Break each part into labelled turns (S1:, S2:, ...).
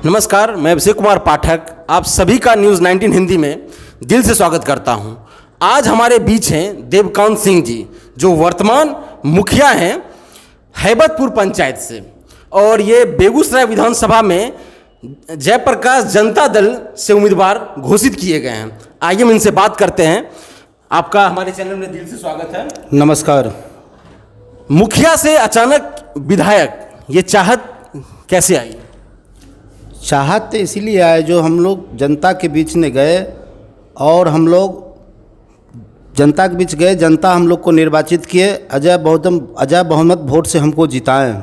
S1: नमस्कार, मैं अभिषेक कुमार पाठक आप सभी का न्यूज़ 19 हिंदी में दिल से स्वागत करता हूं। आज हमारे बीच हैं देवकांत सिंह जी, जो वर्तमान मुखिया हैं हैबतपुर पंचायत से, और ये बेगूसराय विधानसभा में जयप्रकाश जनता दल से उम्मीदवार घोषित किए गए हैं। आइए हम इनसे बात करते हैं। आपका हमारे चैनल में दिल से स्वागत है।
S2: नमस्कार।
S1: मुखिया से अचानक विधायक, ये चाहत कैसे आई?
S2: चाहत इसीलिए आए जो हम लोग जनता के बीच में गए और हम लोग जनता के बीच गए, जनता हम लोग को निर्वाचित किए, अजय बहुमत वोट से हमको जिताएं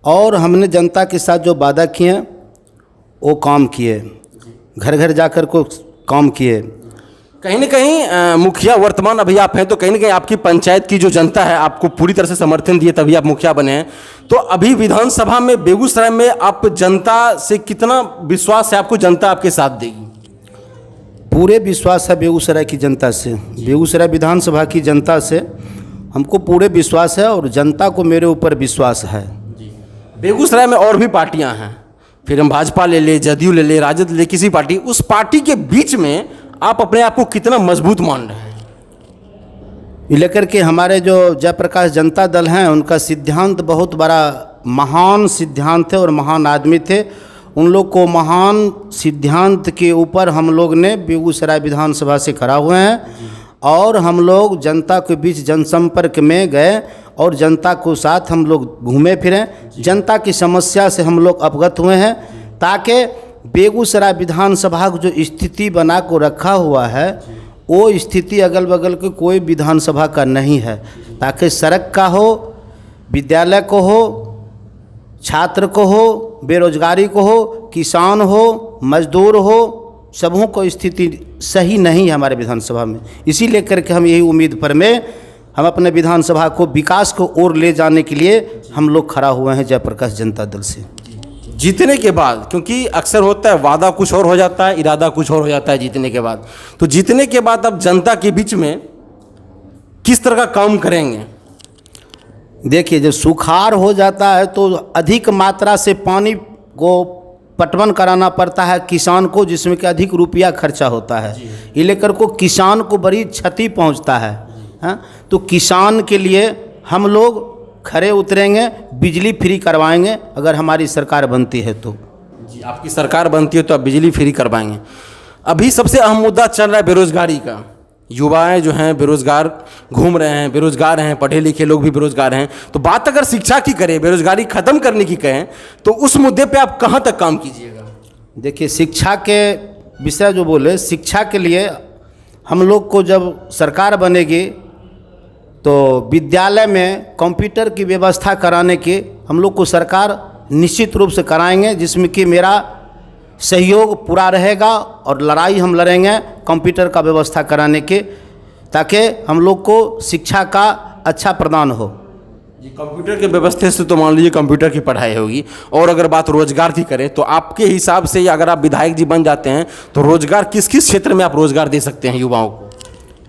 S2: और हमने जनता के साथ जो वादा किए वो काम किए, घर घर जाकर को काम किए।
S1: कहीं ना कहीं मुखिया वर्तमान अभी आप हैं, तो कहीं ना कहीं आपकी पंचायत की जो जनता है आपको पूरी तरह से समर्थन दिए, तभी आप मुखिया बने हैं। तो अभी विधानसभा में बेगूसराय में आप जनता से कितना विश्वास है आपको, जनता आपके साथ देगी?
S2: पूरे विश्वास है बेगूसराय की जनता से, बेगूसराय विधानसभा की जनता से हमको पूरे विश्वास है और जनता को मेरे ऊपर विश्वास है।
S1: बेगूसराय में और भी पार्टियां हैं, फिर हम भाजपा ले ले, जदयू ले ले, राजद ले ले, किसी पार्टी, उस पार्टी के बीच में आप अपने आप को कितना मजबूत मान रहे हैं?
S2: लेकर के हमारे जो जयप्रकाश जनता दल हैं उनका सिद्धांत बहुत बड़ा महान सिद्धांत है और महान आदमी थे। उन लोग को महान सिद्धांत के ऊपर हम लोग ने बेगूसराय विधानसभा से खड़ा हुए हैं और हम लोग जनता के बीच जनसंपर्क में गए और जनता को साथ हम लोग घूमे फिरे, जनता की समस्या से हम लोग अवगत हुए हैं, ताकि बेगूसराय विधानसभा को जो स्थिति बना को रखा हुआ है वो स्थिति अगल बगल के कोई विधानसभा का नहीं है, ताकि सड़क का हो, विद्यालय को हो, छात्र को हो, बेरोजगारी को हो, किसान हो, मजदूर हो, सबों को स्थिति सही नहीं है हमारे विधानसभा में। इसी लेकर के हम यही उम्मीद पर में हम अपने विधानसभा को विकास को ओर ले जाने के लिए हम लोग खड़ा हुए हैं जयप्रकाश जनता दल से।
S1: जीतने के बाद, क्योंकि अक्सर होता है वादा कुछ और हो जाता है, इरादा कुछ और हो जाता है जीतने के बाद, तो जीतने के बाद अब जनता के बीच में किस तरह का काम करेंगे?
S2: देखिए, जब सुखाड़ हो जाता है तो अधिक मात्रा से पानी को पटवन कराना पड़ता है किसान को, जिसमें कि अधिक रुपया खर्चा होता है, ये लेकर को किसान को बड़ी क्षति पहुंचता है। हाँ, तो किसान के लिए हम लोग खड़े उतरेंगे, बिजली फ्री करवाएंगे अगर हमारी सरकार बनती है तो।
S1: जी, आपकी सरकार बनती है तो आप बिजली फ्री करवाएंगे। अभी सबसे अहम मुद्दा चल रहा है बेरोजगारी का। युवाएं जो हैं बेरोजगार घूम रहे हैं, बेरोजगार हैं, पढ़े लिखे लोग भी बेरोजगार हैं। तो बात अगर शिक्षा की करें, बेरोजगारी खत्म करने की कहें, तो उस मुद्दे पे आप कहाँ तक काम कीजिएगा?
S2: देखिए, शिक्षा के विषय जो बोले, शिक्षा के लिए हम लोग को जब सरकार बनेगी तो विद्यालय में कंप्यूटर की व्यवस्था कराने के हम लोग को सरकार निश्चित रूप से कराएंगे, जिसमें कि मेरा सहयोग पूरा रहेगा और लड़ाई हम लड़ेंगे कंप्यूटर का व्यवस्था कराने के, ताकि हम लोग को शिक्षा का अच्छा प्रदान हो।
S1: जी, कंप्यूटर के व्यवस्था से तो मान लीजिए कंप्यूटर की पढ़ाई होगी, और अगर बात रोजगार की करें तो आपके हिसाब से अगर आप विधायक जी बन जाते हैं तो रोजगार किस किस क्षेत्र में आप रोजगार दे सकते हैं युवाओं को?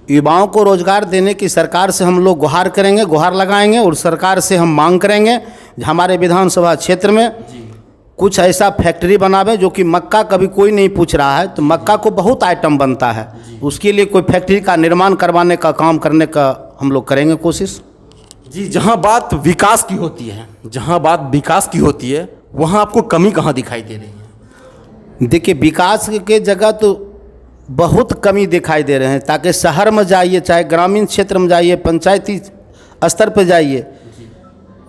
S2: युवाओं को रोजगार देने की सरकार से हम लोग गुहार करेंगे, गुहार लगाएंगे और सरकार से हम मांग करेंगे हमारे विधानसभा क्षेत्र में कुछ ऐसा फैक्ट्री बनावे जो कि मक्का कभी कोई नहीं पूछ रहा है, तो मक्का को बहुत आइटम बनता है, उसके लिए कोई फैक्ट्री का निर्माण करवाने का काम करने का हम लोग करेंगे कोशिश।
S1: जी, जहाँ बात विकास की होती है, जहाँ बात विकास की होती है, वहाँ आपको कमी कहाँ दिखाई दे रही है?
S2: देखिए, विकास के जगह तो बहुत कमी दिखाई दे रहे हैं, ताकि शहर में जाइए, चाहे ग्रामीण क्षेत्र में जाइए, पंचायती स्तर पर जाइए,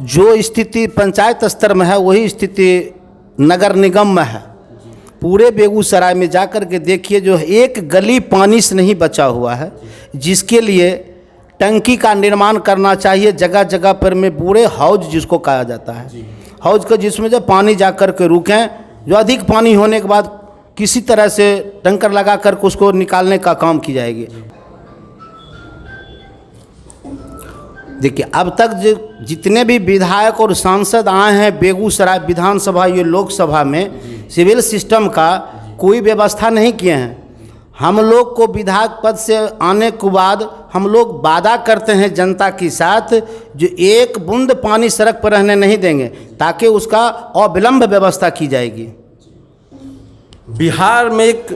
S2: जो स्थिति पंचायत स्तर में है वही स्थिति नगर निगम में है। पूरे बेगूसराय में जाकर के देखिए, जो एक गली पानी से नहीं बचा हुआ है, जिसके लिए टंकी का निर्माण करना चाहिए जगह जगह पर में, पूरे हौज जिसको कहा जाता है, हौज का जिसमें जब पानी जाकर के रुकें, जो अधिक पानी होने के बाद किसी तरह से टंकर लगा कर उसको निकालने का काम की जाएगी। देखिए, अब तक जितने भी विधायक और सांसद आए हैं बेगूसराय विधानसभा ये लोकसभा में, सिविल सिस्टम का कोई व्यवस्था नहीं किए हैं। हम लोग को विधायक पद से आने के बाद हम लोग वादा करते हैं जनता के साथ, जो एक बूंद पानी सड़क पर रहने नहीं देंगे, ताकि उसका अविलंब व्यवस्था की जाएगी।
S1: बिहार में एक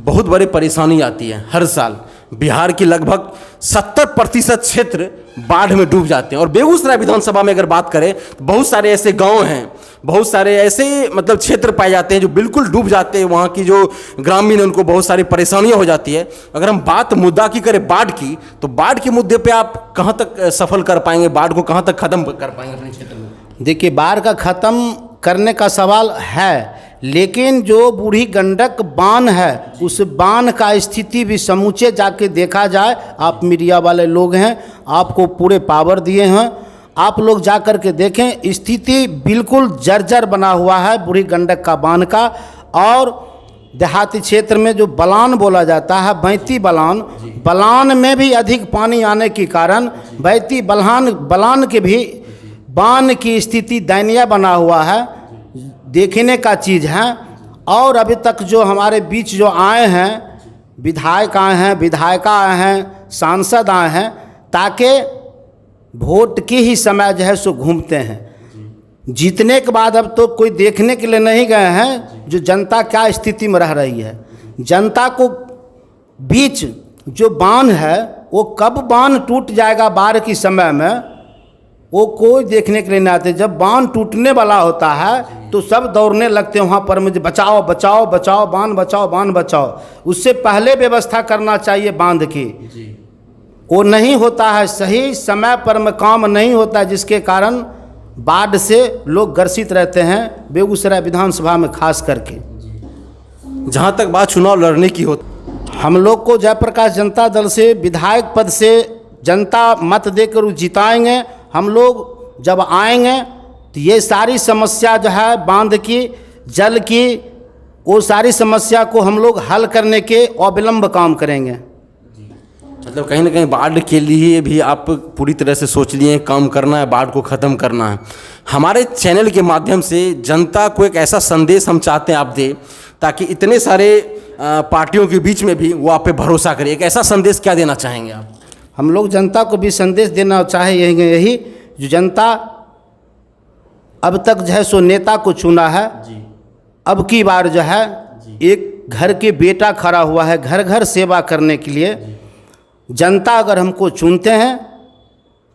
S1: बहुत बड़ी परेशानी आती है हर साल। बिहार की लगभग 70% क्षेत्र बाढ़ में डूब जाते हैं। और बेगूसराय विधानसभा में अगर बात करें तो बहुत सारे ऐसे गांव हैं, बहुत सारे ऐसे मतलब क्षेत्र पाए जाते हैं जो बिल्कुल डूब जाते हैं। वहाँ की जो ग्रामीण उनको बहुत सारी परेशानियाँ हो जाती है। अगर हम मुद्दा की करें बाढ़ की, तो बाढ़ के मुद्दे पे आप कहाँ तक सफल कर पाएंगे, बाढ़ को कहाँ तक ख़त्म कर पाएंगे अपने क्षेत्र में?
S2: देखिए, बाढ़ का ख़त्म करने का सवाल है, लेकिन जो बूढ़ी गंडक बांध है उस बांध का स्थिति भी समूचे जाके देखा जाए। आप मीडिया वाले लोग हैं, आपको पूरे पावर दिए हैं, आप लोग जा कर के देखें। स्थिति बिल्कुल जर्जर बना हुआ है बूढ़ी गंडक का बांध का। और देहाती क्षेत्र में जो बलान बोला जाता है, बैती बलान, बलान में भी अधिक पानी आने के कारण बैती बलान के भी बांध की स्थिति दयनीय बना हुआ है, देखने का चीज़ है। और अभी तक जो हमारे बीच जो आए हैं, विधायक आए हैं, विधायिका आए हैं, सांसद आए हैं, ताकि वोट के ही समय जो है सो घूमते हैं। जीतने के बाद अब तो कोई देखने के लिए नहीं गए हैं जो जनता क्या स्थिति में रह रही है। जनता को बीच जो बांध है वो कब बांध टूट जाएगा बाढ़ के समय में, वो कोई देखने के लिए नहीं आते। जब बांध टूटने वाला होता है तो सब दौड़ने लगते हैं वहाँ पर, मुझे बचाओ बचाओ बचाओ, बांध बचाओ, बांध बचाओ। उससे पहले व्यवस्था करना चाहिए बांध की, वो नहीं होता है। सही समय पर में काम नहीं होता है, जिसके कारण बाढ़ से लोग ग्रसित रहते हैं, बेगूसराय विधानसभा में खास करके।
S1: जहाँ तक बात चुनाव लड़ने की हो,
S2: हम लोग को जयप्रकाश जनता दल से विधायक पद से जनता मत देकर जिताएंगे। हम लोग जब आएंगे तो ये सारी समस्या जो है बांध की, जल की, वो सारी समस्या को हम लोग हल करने के अविलंब काम करेंगे।
S1: मतलब कहीं ना कहीं बाढ़ के लिए भी आप पूरी तरह से सोच लिए काम करना है, बाढ़ को ख़त्म करना है। हमारे चैनल के माध्यम से जनता को एक ऐसा संदेश हम चाहते हैं आप दें, ताकि इतने सारे पार्टियों के बीच में भी वो आप पे भरोसा करे। एक ऐसा संदेश क्या देना चाहेंगे आप?
S2: हम लोग जनता को भी संदेश देना चाहे यही जो जनता अब तक जो है सो नेता को चुना है, अब की बार जो है एक घर के बेटा खड़ा हुआ है घर घर सेवा करने के लिए। जनता अगर हमको चुनते हैं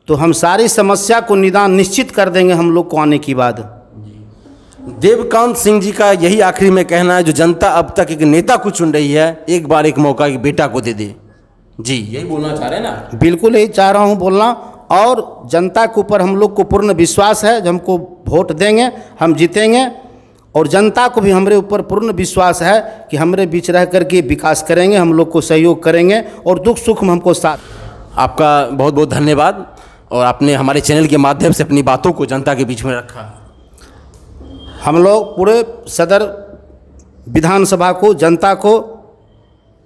S2: तो हम सारी समस्या को निदान निश्चित कर देंगे हम लोग को आने की बाद।
S1: देवकांत सिंह जी का यही आखिरी में कहना है, जो जनता अब तक एक नेता को चुन रही है, एक बार एक मौका एक बेटा को दे दे। जी, यही बोलना चाह रहे हैं ना?
S2: बिल्कुल यही चाह रहा हूँ बोलना। और जनता के ऊपर हम लोग को पूर्ण विश्वास है, जो हमको वोट देंगे हम जीतेंगे। और जनता को भी हमारे ऊपर पूर्ण विश्वास है कि हमारे बीच रह कर के विकास करेंगे, हम लोग को सहयोग करेंगे और दुख सुख में हमको साथ।
S1: आपका बहुत बहुत धन्यवाद, और आपने हमारे चैनल के माध्यम से अपनी बातों को जनता के बीच में रखा।
S2: हम लोग पूरे सदर विधानसभा को, जनता को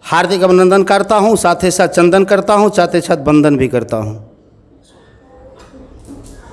S2: हार्दिक अभिनंदन करता हूँ, साथ ही साथ चंदन करता हूँ, साथ ही साथ वंदन भी करता हूँ।